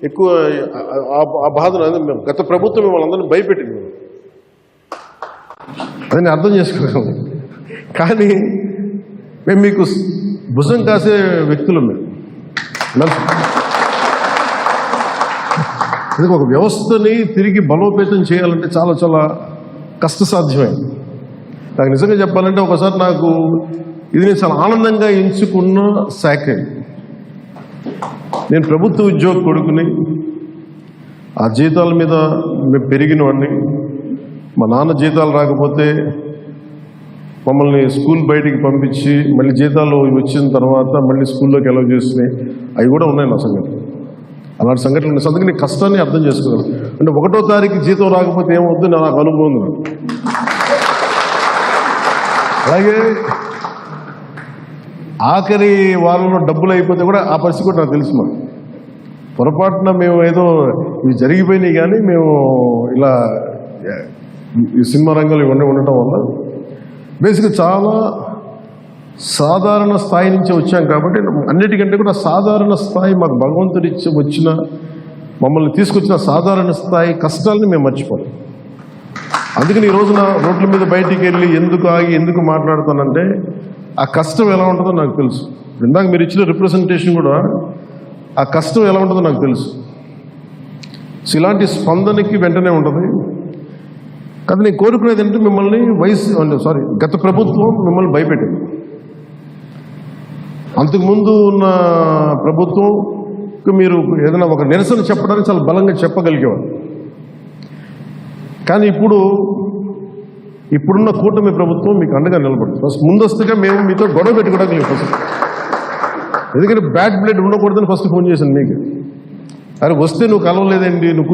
ఎక్కువ ఆ బాధను గత ప్రభుత్వం మిమ్మల్ని అందరినీ భయపెట్టింది. అది నేను అర్థం చేసుకోగలను. కానీ మేము మీకు భుజం కాసే వ్యక్తులు. మేము ఒక వ్యవస్థని తిరిగి బలోపేతం చేయాలంటే చాలా చాలా కష్టసాధ్యమైంది. నాకు నిజంగా చెప్పాలంటే ఒకసారి నాకు ఇది నేను చాలా ఆనందంగా ఎంచుకున్న శాఖ. నేను ప్రభుత్వ ఉద్యోగ కొడుకుని, ఆ జీతాల మీద మేము పెరిగిన వాడిని. మా నాన్న జీతాలు రాకపోతే మమ్మల్ని స్కూల్ బయటికి పంపించి మళ్ళీ జీతాలు వచ్చిన తర్వాత మళ్ళీ స్కూల్లోకి ఎలా చేస్తున్నాయి అవి కూడా ఉన్నాయి నా సంఘటన. అలాంటి సంఘటనలు ఉన్నాయి. అందుకని కష్టాన్ని అర్థం చేసుకోగలను. అంటే 1వ తారీఖు జీతం రాకపోతే ఏమవుద్దు నాకు అనుభవం ఉంది. అలాగే ఆఖరి వారంలో డబ్బులు అయిపోతే కూడా ఆ పరిస్థితి కూడా నాకు తెలుసు. మాకు పొరపాటున మేము ఏదో ఇవి జరిగిపోయినాయి, కానీ మేము ఇలా ఈ సినిమా రంగంలో ఇవన్నీ ఉండటం వల్ల బేసిక్గా చాలా సాధారణ స్థాయి నుంచి వచ్చాం. కాబట్టి అన్నిటికంటే కూడా సాధారణ స్థాయి మాకు భగవంతుడిచ్చి వచ్చిన మమ్మల్ని తీసుకొచ్చిన సాధారణ స్థాయి కష్టాలని మేము మర్చిపోతాం. అందుకని ఈ రోజున రోడ్ల మీద బయటికి వెళ్ళి ఎందుకు ఆగి ఎందుకు మాట్లాడుతానంటే ఆ కష్టం ఎలా ఉంటుందో నాకు తెలుసు. ఇందాక మీరు ఇచ్చిన రిప్రజెంటేషన్ కూడా ఆ కష్టం ఎలా ఉంటుందో నాకు తెలుసు. సో ఇలాంటి స్పందనకి వెంటనే ఉంటుంది. కానీ నేను కోరుకునేది ఏంటంటే మిమ్మల్ని గత ప్రభుత్వం మిమ్మల్ని భయపెట్టింది. అంతకుముందు ఉన్న ప్రభుత్వంకి మీరు ఏదైనా ఒక నిరసన చెప్పడానికి చాలా బలంగా చెప్పగలిగేవారు. కానీ ఇప్పుడున్న కూటమి ప్రభుత్వం మీకు అండగా నిలబడుతుంది. ఫస్ట్ ముందస్తుగా మేము మీతో గొడవ పెట్టుకోవడానికి లేదు ఫస్ట్. ఎందుకంటే బ్యాడ్ బ్లడ్ ఉండకూడదని ఫస్ట్ ఫోన్ చేశాను మీకు. అరే వస్తే నువ్వు కలవలేదండి, నువ్వు